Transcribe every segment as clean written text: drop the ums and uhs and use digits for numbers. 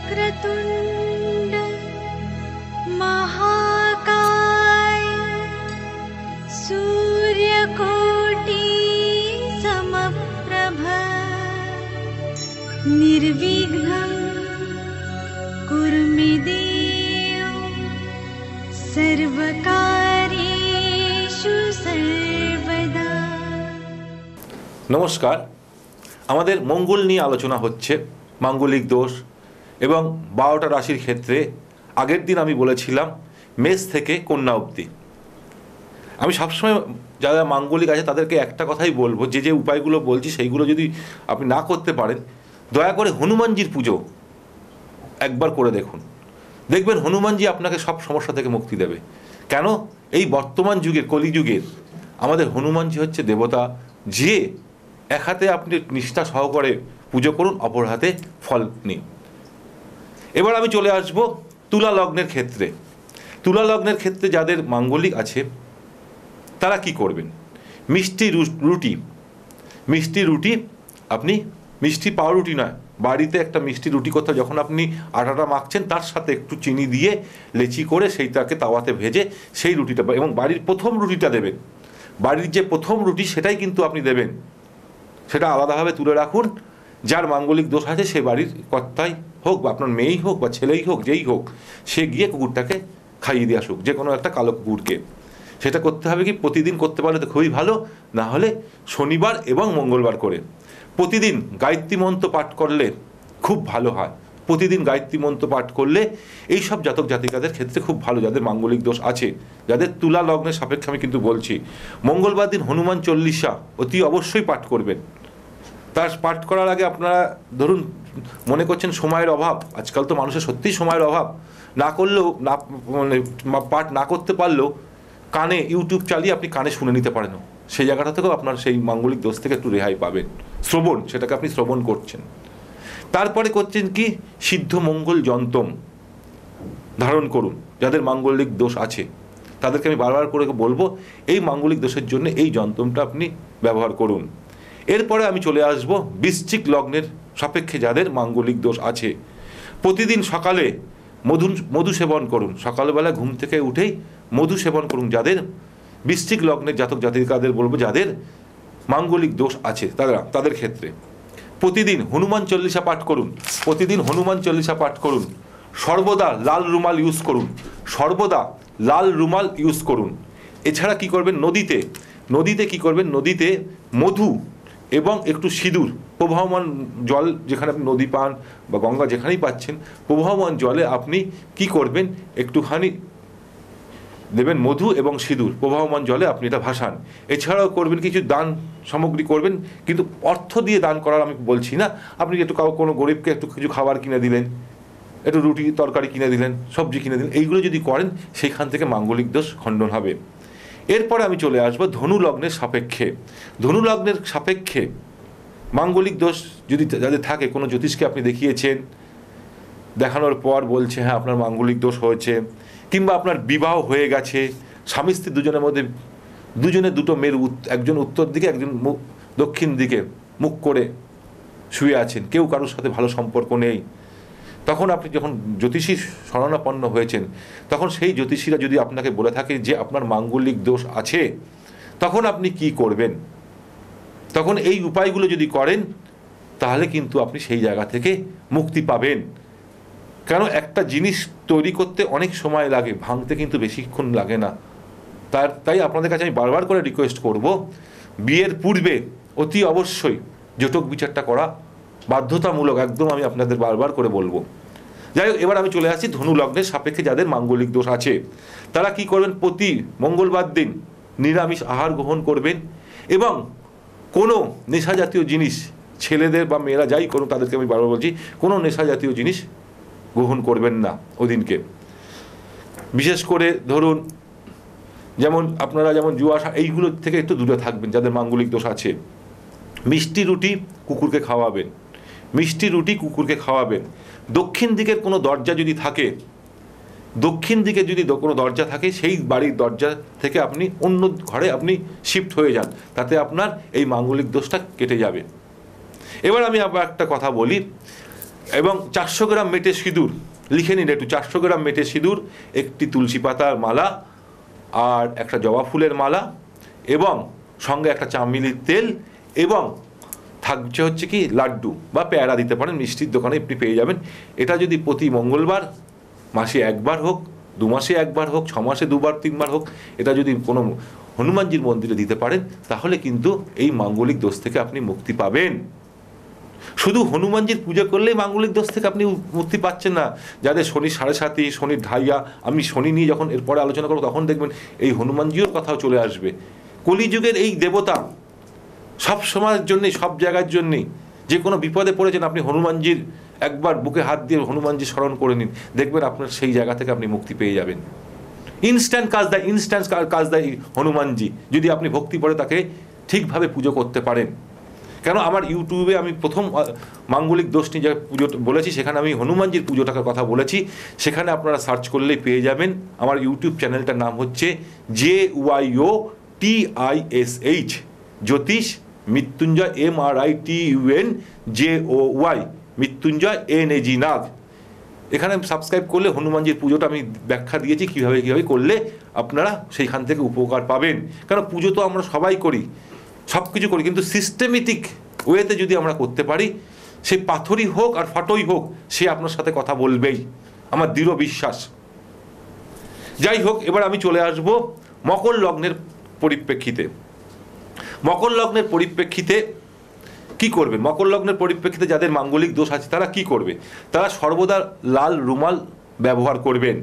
वक्रतुण्ड महाकाय सूर्यकोटि समप्रभ निर्विघ्नं कुरु मे देव सर्वकार्येषु सर्वदा। নমস্কার, আমাদের মঙ্গল নিয়ে আলোচনা হচ্ছে, মাঙ্গলিক দোষ এবং 12টা রাশির ক্ষেত্রে। আগের দিন আমি বলেছিলাম মেষ থেকে কন্যা অবধি। আমি সবসময় যারা মাঙ্গলিক আছে তাদেরকে একটা কথাই বলবো, যে যে উপায়গুলো বলছি সেইগুলো যদি আপনি না করতে পারেন, দয়া করে হনুমানজির পুজো একবার করে দেখুন। দেখবেন হনুমানজি আপনাকে সব সমস্যা থেকে মুক্তি দেবে। কেন? এই বর্তমান যুগের, কলিযুগের আমাদের হনুমানজি হচ্ছে দেবতা, যে এক হাতে আপনি নিষ্ঠা সহকারে পুজো করুন, অপর হাতে ফল নিন। এবার আমি চলে আসব তুলা লগ্নের ক্ষেত্রে। তুলা লগ্নের ক্ষেত্রে যাদের মাঙ্গলিক আছে তারা কি করবেন? মিষ্টি রুটি আপনি, মিষ্টি পাউরুটি নয়, বাড়িতে একটা মিষ্টি রুটি করতে যখন আপনি আটাটা মাখছেন তার সাথে একটু চিনি দিয়ে লেচি করে সেইটাকে তাওয়াতে ভেজে সেই রুটিটা, এবং বাড়ির প্রথম রুটিটা দেবেন। বাড়ির যে প্রথম রুটি সেটাই কিন্তু আপনি দেবেন, সেটা আলাদাভাবে তুলে রাখুন। যার মাঙ্গলিক দোষ আছে সে বাড়ির কর্তাই হোক বা আপনার মেয়েই হোক বা ছেলেই হোক, যেই হোক, সে গিয়ে কুকুরটাকে খাইয়ে দিয়ে আসুক, যে কোনো একটা কালো কুকুরকে। সেটা করতে হবে কি, প্রতিদিন করতে পারলে তো খুবই ভালো, না হলে শনিবার এবং মঙ্গলবার করে। প্রতিদিন গায়ত্রী মন্ত্র পাঠ করলে খুব ভালো হয়। প্রতিদিন গায়ত্রী মন্ত্র পাঠ করলে এই সব জাতক জাতিকাদের ক্ষেত্রে খুব ভালো, যাদের মাঙ্গলিক দোষ আছে, যাদের তুলা লগ্নের সাপেক্ষে আমি কিন্তু বলছি। মঙ্গলবার দিন হনুমান চল্লিশা অতি অবশ্যই পাঠ করবেন। তার পাঠ করার আগে আপনারা ধরুন মনে করছেন সময়ের অভাব, আজকাল তো মানুষের সত্যিই সময়ের অভাব, না করলেও না, মানে পাঠ না করতে পারলেও কানে ইউটিউব চালিয়ে আপনি কানে শুনে নিতে পারেন। সেই জায়গাটা থেকেও আপনার সেই মাঙ্গলিক দোষ থেকে একটু রেহাই পাবেন। শ্রবণ, সেটাকে আপনি শ্রবণ করছেন। তারপরে করছেন কি, সিদ্ধ মঙ্গল যন্তম ধারণ করুন। যাদের মাঙ্গলিক দোষ আছে তাদেরকে আমি বারবার করে বলবো, এই মাঙ্গলিক দোষের জন্য এই যন্তমটা আপনি ব্যবহার করুন। এরপরে আমি চলে আসব বৃশ্চিক লগ্নের সাপেক্ষে যাদের মাঙ্গলিক দোষ আছে। প্রতিদিন সকালে মধু সেবন করুন। সকালবেলা ঘুম থেকে উঠেই মধু সেবন করুন। যাদের বৃশ্চিক লগ্নের জাতক জাতিকাদের বলবো, যাদের মাঙ্গলিক দোষ আছে তাদের ক্ষেত্রে প্রতিদিন হনুমান চল্লিশা পাঠ করুন। প্রতিদিন হনুমান চল্লিশা পাঠ করুন। সর্বদা লাল রুমাল ইউজ করুন। সর্বদা লাল রুমাল ইউজ করুন। এছাড়া কি করবেন, নদীতে কি করবেন, নদীতে মধু এবং একটু সিঁদুর, প্রবাহমান জল, যেখানে আপনি নদী পান বা গঙ্গা যেখানেই পাচ্ছেন, প্রবাহমান জলে আপনি কি করবেন, একটুখানি দেবেন মধু এবং সিঁদুর, প্রবাহমান জলে আপনি এটা ভাসান। এছাড়াও করবেন কিছু দান সামগ্রী করবেন, কিন্তু অর্থ দিয়ে দান করার আমি বলছি না। আপনি একটু কোনো গরিবকে একটু কিছু খাবার কিনে দিলেন, একটু রুটি তরকারি কিনে দিলেন, সবজি কিনে দিলেন, এইগুলো যদি করেন সেইখান থেকে মাঙ্গলিক দোষ খণ্ডন হবে। এরপরে আমি চলে আসবো ধনু লগ্নের সাপেক্ষে। ধনু লগ্নের সাপেক্ষে মাঙ্গলিক দোষ যদি যাদের থাকে, কোনো জ্যোতিষকে আপনি দেখিয়েছেন, দেখানোর পর বলছে হ্যাঁ আপনার মাঙ্গলিক দোষ হয়েছে, কিংবা আপনার বিবাহ হয়ে গেছে, স্বামী স্ত্রী দুজনের মধ্যে দুজনে দুটো মেয়ের, একজন উত্তর দিকে একজন দক্ষিণ দিকে মুখ করে শুয়ে আছেন, কেউ কারোর সাথে ভালো সম্পর্ক নেই, তখন আপনি যখন জ্যোতিষীর শরণাপন্ন হয়েছেন, তখন সেই জ্যোতিষীরা যদি আপনাকে বলে থাকে যে আপনার মাঙ্গলিক দোষ আছে, তখন আপনি কি করবেন? তখন এই উপায়গুলো যদি করেন তাহলে কিন্তু আপনি সেই জায়গা থেকে মুক্তি পাবেন। কেন, একটা জিনিস তৈরি করতে অনেক সময় লাগে, ভাঙতে কিন্তু বেশিক্ষণ লাগে না। তাই আপনাদের কাছে আমি বারবার করে রিকোয়েস্ট করব, বিয়ের পূর্বে অতি অবশ্যই জটক বিচারটা করা বাধ্যতামূলক, একদম আমি আপনাদের বারবার করে বলবো। যাই হোক, এবার আমি চলে আসছি ধনু লগ্নের সাপেক্ষে যাদের মাঙ্গলিক দোষ আছে তারা কি করবেন, প্রতি মঙ্গলবার দিন নিরামিষ আহার গ্রহণ করবেন, এবং কোনো নেশা জাতীয় জিনিস, ছেলেদের বা মেয়েরা যাই করুন তাদেরকে আমি বারবার বলছি, কোনো নেশা জাতীয় জিনিস গ্রহণ করবেন না ওদিনকে। বিশেষ করে ধরুন যেমন আপনারা যেমন জুয়া এইগুলো থেকে একটু দূরে থাকবেন যাদের মাঙ্গলিক দোষ আছে। মিষ্টি রুটি কুকুরকে খাওয়াবেন, মিষ্টি রুটি কুকুরকে খাওয়াবেন। দক্ষিণ দিকের কোনো দরজা যদি থাকে, দক্ষিণ দিকে যদি কোনো দরজা থাকে, সেই বাড়ির দরজা থেকে আপনি অন্য ঘরে আপনি শিফট হয়ে যান, তাতে আপনার এই মাঙ্গলিক দোষটা কেটে যাবে। এবার আমি আবার একটা কথা বলি, এবং 400 গ্রাম মেটে সিঁদুর, লিখে নিন একটু, 400 গ্রাম মেটে সিঁদুর, একটি তুলসী পাতার মালা আর একটা জবা ফুলের মালা, এবং সঙ্গে একটা চামেলির তেল, এবং থাকছে হচ্ছে কি লাড্ডু বা পেয়ারা দিতে পারেন, মিষ্টির দোকানে আপনি পেয়ে যাবেন। এটা যদি প্রতি মঙ্গলবার, মাসে একবার হোক, 2 মাসে একবার হোক, 6 মাসে 2বার 3বার হোক, এটা যদি কোনো হনুমানজির মন্দিরে দিতে পারেন, তাহলে কিন্তু এই মাঙ্গলিক দোষ থেকে আপনি মুক্তি পাবেন। শুধু হনুমানজির পুজো করলেই মাঙ্গলিক দোষ থেকে আপনি মুক্তি পাচ্ছেন না। যাদের শনি 7.5, শনির ঢাইয়া, আমি শনি নিয়ে যখন এরপরে আলোচনা করবো তখন দেখবেন এই হনুমানজির কথাও চলে আসবে। কলিযুগের এই দেবতা সব সময়ের জন্যে, সব জায়গার জন্যেই, যে কোনো বিপদে পড়েছেন আপনি হনুমানজির একবার বুকে হাত দিয়ে হনুমানজি স্মরণ করে নিন, দেখবেন আপনার সেই জায়গা থেকে আপনি মুক্তি পেয়ে যাবেন। ইনস্ট্যান্ট কাজ দেয় হনুমানজি, যদি আপনি ভক্তি করে তাকে ঠিকভাবে পুজো করতে পারেন। কেন আমার ইউটিউবে আমি প্রথম মাঙ্গলিক দোষ নিয়ে যে পুজো বলেছি, সেখানে আমি হনুমানজির পুজোটার কথা বলেছি, সেখানে আপনারা সার্চ করলেই পেয়ে যাবেন। আমার ইউটিউব চ্যানেলটার নাম হচ্ছে JYOTISH, জ্যোতিষ মৃত্যুঞ্জয়, MRITUNJOY, মৃত্যুঞ্জয় NAG, নাগ। এখানে সাবস্ক্রাইব করলে হনুমানজির পুজোটা আমি ব্যাখ্যা দিয়েছি কীভাবে করলে আপনারা সেইখান থেকে উপকার পাবেন। কারণ পুজো তো আমরা সবাই করি, সব কিছু করি, কিন্তু সিস্টেমেটিক ওয়েতে যদি আমরা করতে পারি, সেই পাথরই হোক আর ফাটই হোক, সে আপনার সাথে কথা বলবেই, আমার দৃঢ় বিশ্বাস। যাই হোক, এবার আমি চলে আসব মকর লগ্নের পরিপ্রেক্ষিতে। মকর লগ্নের পরিপ্রেক্ষিতে কি করবেন? মকর লগ্নের পরিপ্রেক্ষিতে যাদের মাঙ্গলিক দোষ আছে তারা কি করবে? তারা সর্বদা লাল রুমাল ব্যবহার করবেন।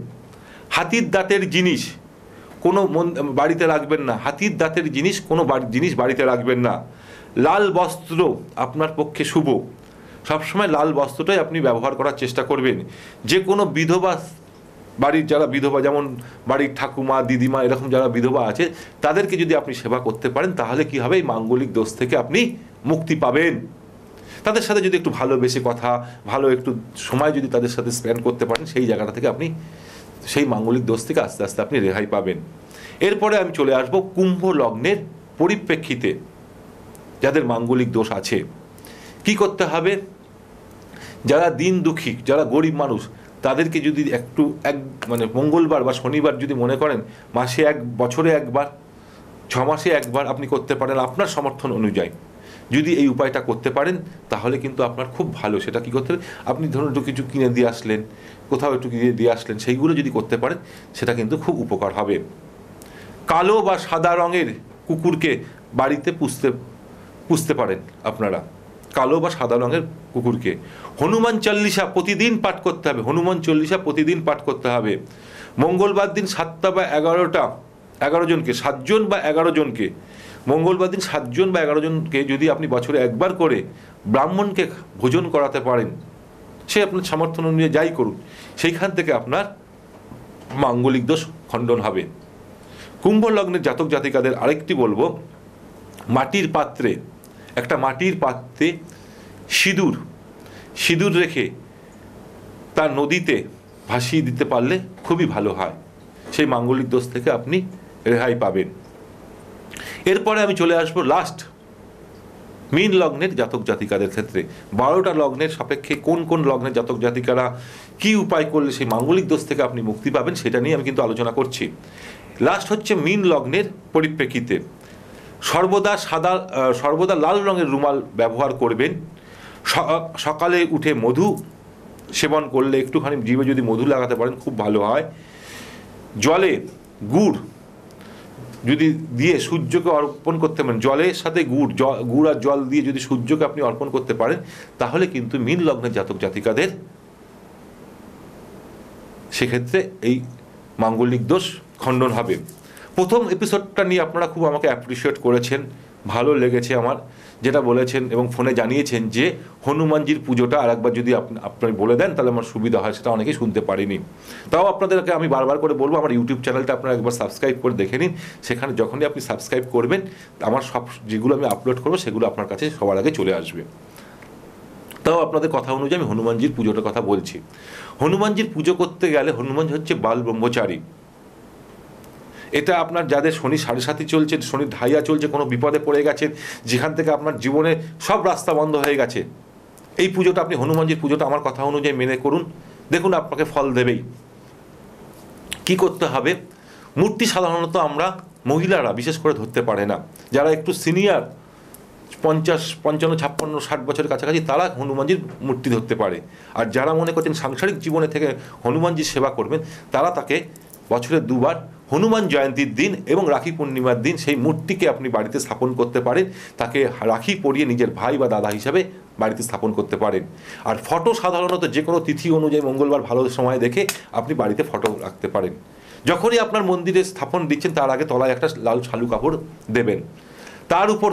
হাতির দাঁতের জিনিস কোনো বাড়িতে রাখবেন না। হাতির দাঁতের জিনিস কোনো জিনিস বাড়িতে রাখবেন না। লাল বস্ত্র আপনার পক্ষে শুভ, সবসময় লাল বস্ত্রটাই আপনি ব্যবহার করার চেষ্টা করবেন। যে কোনো বিধবা, বাড়ির যারা বিধবা, যেমন বাড়ির ঠাকুমা, দিদিমা, এরকম যারা বিধবা আছে, তাদেরকে যদি আপনি সেবা করতে পারেন, তাহলে কি হবে, এই মাঙ্গলিক দোষ থেকে আপনি মুক্তি পাবেন। তাদের সাথে যদি একটু ভালোবেসে কথা, ভালো একটু সময় যদি তাদের সাথে স্পেন্ড করতে পারেন, সেই জায়গাটা থেকে আপনি সেই মাঙ্গলিক দোষ থেকে আস্তে আস্তে আপনি রেহাই পাবেন। এরপরে আমি চলে আসব কুম্ভ লগ্নের পরিপ্রেক্ষিতে যাদের মাঙ্গলিক দোষ আছে কি করতে হবে। যারা দিন দুঃখী, যারা গরিব মানুষ, তাদেরকে যদি একটু মানে মঙ্গলবার বা শনিবার যদি মনে করেন, মাসে বছরে একবার, 6 মাসে একবার আপনি করতে পারেন আপনার সমর্থন অনুযায়ী। যদি এই উপায়টা করতে পারেন তাহলে কিন্তু আপনার খুব ভালো। সেটা কি করতে হবে, আপনি ধরুন একটু কিছু কিনে দিয়ে আসলেন, কোথাও একটু কিনে দিয়ে আসলেন, সেইগুলো যদি করতে পারেন সেটা কিন্তু খুব উপকার হবে। কালো বা সাদা রঙের কুকুরকে বাড়িতে পুষতে পারেন আপনারা, কালো বা সাদা রঙের কুকুরকে। হনুমান চল্লিশা প্রতিদিন পাঠ করতে হবে, হনুমান চল্লিশা প্রতিদিন পাঠ করতে হবে। মঙ্গলবার দিন 7টা বা 11 জনকে, 7 জন বা 11 জনকে, মঙ্গলবার দিন 7 জন বা 11 জনকে যদি আপনি বছরে একবার করে ব্রাহ্মণকে ভোজন করাতে পারেন, সে আপনার সামর্থ্য অনুযায়ী যাই করুন, সেইখান থেকে আপনার মাঙ্গলিক দোষ খণ্ডন হবে। কুম্ভ লগ্নের জাতক জাতিকাদের আরেকটি বলবো, মাটির পাত্রে, একটা মাটির পাত্রে সিঁদুর রেখে তার নদীতে ভাসিয়ে দিতে পারলে খুবই ভালো হয়, সেই মাঙ্গলিক দোষ থেকে আপনি রেহাই পাবেন। এরপরে আমি চলে আসবো লাস্ট মীন লগ্নের জাতক জাতিকাদের ক্ষেত্রে। 12টা লগ্নের সাপেক্ষে কোন কোন লগ্নের জাতক জাতিকারা কি উপায় করলে সেই মাঙ্গলিক দোষ থেকে আপনি মুক্তি পাবেন, সেটা নিয়ে আমি কিন্তু আলোচনা করছি। লাস্ট হচ্ছে মীন লগ্নের পরিপ্রেক্ষিতে সর্বদা লাল রঙের রুমাল ব্যবহার করবেন। সকালে উঠে মধু সেবন করলে, একটুখানি জিভে যদি মধু লাগাতে পারেন খুব ভালো হয়। জলে গুড় যদি দিয়ে সূর্যকে অর্পণ করতে পারেন, জলের সাথে গুড় আর জল দিয়ে যদি সূর্যকে আপনি অর্পণ করতে পারেন, তাহলে কিন্তু মীন লগ্নের জাতক জাতিকাদের সেক্ষেত্রে এই মাঙ্গলিক দোষ খণ্ডন হবে। প্রথম এপিসোডটা নিয়ে আপনারা খুব আমাকে অ্যাপ্রিসিয়েট করেছেন, ভালো লেগেছে আমার, যেটা বলেছেন এবং ফোনে জানিয়েছেন যে হনুমানজির পুজোটা আরেকবার যদি আপনি বলে দেন তাহলে আমার সুবিধা হয়, সেটা অনেকেই শুনতে পারিনি। তাও আপনাদেরকে আমি বারবার করে বলবো, আমার ইউটিউব চ্যানেলটা আপনারা একবার সাবস্ক্রাইব করে দেখে নিন। সেখানে যখনই আপনি সাবস্ক্রাইব করবেন, আমার সব যেগুলো আমি আপলোড করবো সেগুলো আপনার কাছে সবার আগে চলে আসবে। তাও আপনাদের কথা অনুযায়ী আমি হনুমানজির পুজোটার কথা বলছি। হনুমানজির পুজো করতে গেলে, হনুমান হচ্ছে বাল ব্রহ্মচারী। এটা আপনার যাদের শনি 7.5 চলছে, শনির ঢাইয়া চলছে, কোনো বিপদে পড়ে গেছেন, যেখান থেকে আপনার জীবনে সব রাস্তা বন্ধ হয়ে গেছে, এই পুজোটা আপনি হনুমানজির পুজোটা আমার কথা অনুযায়ী মেনে করুন, দেখুন আপনাকে ফল দেবেই। কি করতে হবে? মূর্তি সাধারণত আমরা মহিলারা বিশেষ করে ধরতে পারে না, যারা একটু সিনিয়র 50, 55, 56, 60 বছরের কাছাকাছি তারা হনুমানজির মূর্তি ধরতে পারে। আর যারা মনে করছেন সাংসারিক জীবনে থেকে হনুমানজির সেবা করবেন, তারা তাকে বছরে 2 বার হনুমান জয়ন্তীর দিন এবং রাখি পূর্ণিমার দিন সেই মূর্তিকে আপনি বাড়িতে স্থাপন করতে পারেন, তাকে রাখি পরিয়ে নিজের ভাই বা দাদা হিসাবে বাড়িতে স্থাপন করতে পারেন। আর ফটো সাধারণত যে কোনো তিথি অনুযায়ী মঙ্গলবার ভালো সময় দেখে আপনি বাড়িতে ফটো রাখতে পারেন। যখনই আপনার মন্দিরে স্থাপন দিচ্ছেন তার আগে তলায় একটা লাল শালু কাপড় দেবেন, তার উপর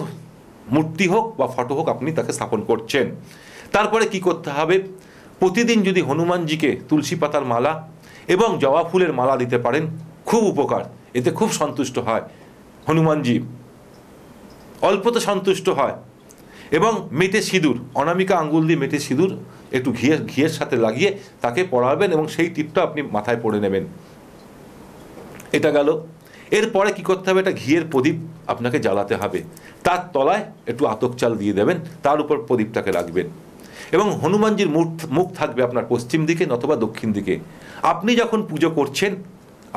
মূর্তি হোক বা ফটো হোক আপনি তাকে স্থাপন করছেন। তারপরে কি করতে হবে? প্রতিদিন যদি হনুমানজিকে তুলসী পাতার মালা এবং জবা ফুলের মালা দিতে পারেন খুব উপকার, এতে খুব সন্তুষ্ট হয় হনুমানজি, অল্পতে সন্তুষ্ট হয়। এবং মেটে সিঁদুর, অনামিকা আঙ্গুল দিয়ে মেটে সিঁদুর একটু ঘিয়ের সাথে লাগিয়ে তাকে পরাবেন এবং সেই টিপটা আপনি মাথায় পরে নেবেন। এটা গেল। এরপরে কি করতে হবে? একটা ঘিয়ের প্রদীপ আপনাকে জ্বালাতে হবে, তার তলায় একটু আতপ চাল দিয়ে দেবেন, তার উপর প্রদীপটাকে রাখবেন এবং হনুমানজির মুখ থাকবে আপনার পশ্চিম দিকে নতুবা দক্ষিণ দিকে। আপনি যখন পুজো করছেন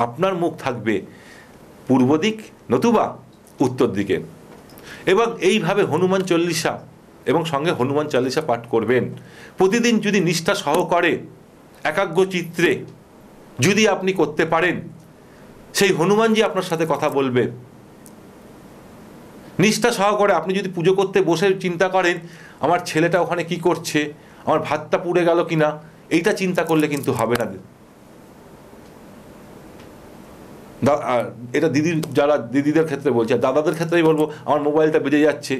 আপনার মুখ থাকবে পূর্ব দিক নতুবা উত্তর দিকে। এবং এইভাবে হনুমান চল্লিশা এবং সঙ্গে হনুমান চালিসা পাঠ করবেন। প্রতিদিন যদি নিষ্ঠা সহকারে একাগ্র চিত্রে যদি আপনি করতে পারেন, সেই হনুমানজি আপনার সাথে কথা বলবে। নিষ্ঠা সহকারে আপনি যদি পুজো করতে বসে চিন্তা করেন আমার ছেলেটা ওখানে কি করছে, আমার ভাতটা পুড়ে গেল কিনা, এইটা চিন্তা করলে কিন্তু হবে না। এটা যারা দিদিদের ক্ষেত্রে বলছে, দাদাদের ক্ষেত্রেই বলবো আমার মোবাইলটা বেজে যাচ্ছে,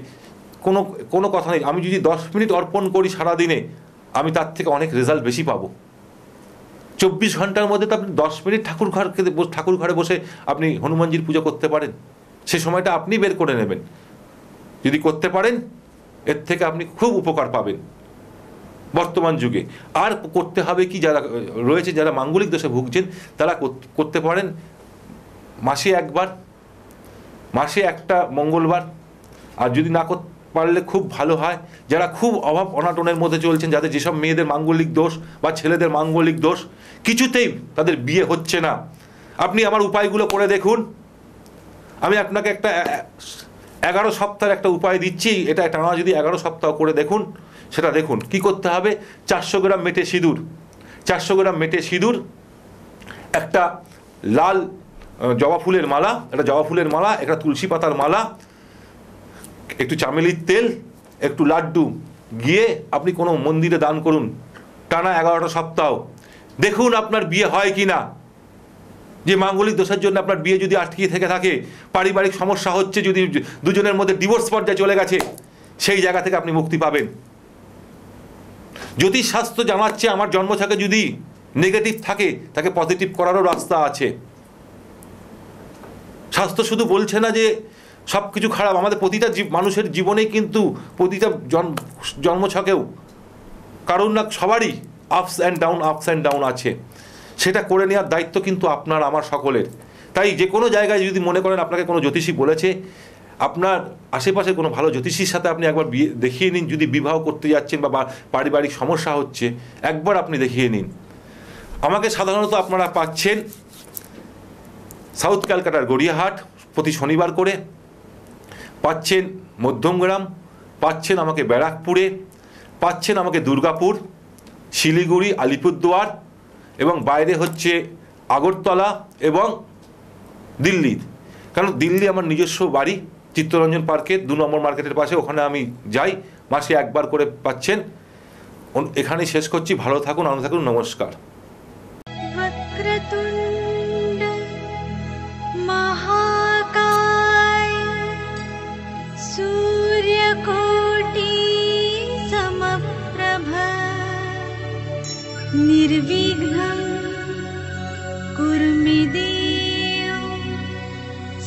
কোনো কথা নেই। আমি যদি 10 মিনিট অর্পণ করি সারাদিনে, আমি তার থেকে অনেক রেজাল্ট বেশি পাবো। 24 ঘন্টার মধ্যে তো আপনি 10 মিনিট ঠাকুর ঘরে বসে আপনি হনুমানজির পুজো করতে পারেন। সে সময়টা আপনি বের করে নেবেন, যদি করতে পারেন এর থেকে আপনি খুব উপকার পাবেন বর্তমান যুগে। আর করতে হবে কি, যারা রয়েছে যারা মাঙ্গলিক দোষে ভুগছেন তারা করতে পারেন মাসে একবার, মাসে একটা মঙ্গলবার। আর যদি না করতে পারলে খুব ভালো হয় যারা খুব অভাব অনাটনের মধ্যে চলছেন, যাদের যেসব মেয়েদের মাঙ্গলিক দোষ বা ছেলেদের মাঙ্গলিক দোষ কিছুতেই তাদের বিয়ে হচ্ছে না, আপনি আমার উপায়গুলো করে দেখুন। আমি আপনাকে একটা 11 সপ্তাহের একটা উপায় দিচ্ছি, এটা টানা যদি 11 সপ্তাহ করে দেখুন, সেটা দেখুন। কি করতে হবে? 400 গ্রাম মেটে সিঁদুর, 400 গ্রাম মেটে সিঁদুর, একটা লাল জবা ফুলের মালা, একটা তুলসী পাতার মালা, একটু চামেলির তেল, একটু লাড্ডু গিয়ে আপনি কোনো মন্দিরে দান করুন টানা 11টা সপ্তাহ। দেখুন আপনার বিয়ে হয় কি না। যে মাঙ্গলিক দোষের জন্য আপনার বিয়ে যদি আটকিয়ে থেকে থাকে, পারিবারিক সমস্যা হচ্ছে, যদি দুজনের মধ্যে ডিভোর্স পর্যায়ে চলে গেছে, সেই জায়গা থেকে আপনি মুক্তি পাবেন। জ্যোতিষশাস্ত্র জানাচ্ছে আমার জন্মছকে যদি নেগেটিভ থাকে তাকে পজিটিভ করারও রাস্তা আছে। শাস্ত্র শুধু বলছে না যে সব কিছু খারাপ, আমাদের প্রতিটা মানুষের জীবনেই কিন্তু প্রতিটা জন্মছকেও কারণ না সবারই আপস অ্যান্ড ডাউন আছে। সেটা করে নেওয়ার দায়িত্ব কিন্তু আপনার আমার সকলের। তাই যে কোনো জায়গায় যদি মনে করেন আপনাকে কোনো জ্যোতিষী বলেছে, আপনার আশেপাশে কোনো ভালো জ্যোতিষীর সাথে আপনি একবার দেখিয়ে নিন। যদি বিবাহ করতে যাচ্ছেন বা পারিবারিক সমস্যা হচ্ছে, একবার আপনি দেখিয়ে নিন। আমাকে সাধারণত আপনারা পাচ্ছেন সাউথ ক্যালকাটার গড়িয়াহাট প্রতি শনিবার করে, পাচ্ছেন মধ্যমগ্রাম, পাচ্ছেন আমাকে ব্যারাকপুরে, পাচ্ছেন আমাকে দুর্গাপুর, শিলিগুড়ি, আলিপুরদুয়ার এবং বাইরে হচ্ছে আগরতলা এবং দিল্লি। কারণ দিল্লি আমার নিজস্ব বাড়ি, চিত্তরঞ্জন পার্কের 2 নম্বর মার্কেটের পাশে, ওখানে আমি যাই, মাসে একবার করে পাচ্ছেন। এখানেই শেষ করছি। ভালো থাকুন, আনন্দ থাকুন, নমস্কার। वक्रतुण्ड महाकाय सूर्यकोटि समप्रभ निर्विघ्नं कुरु मे देव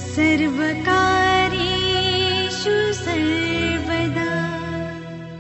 सर्वकार्येषु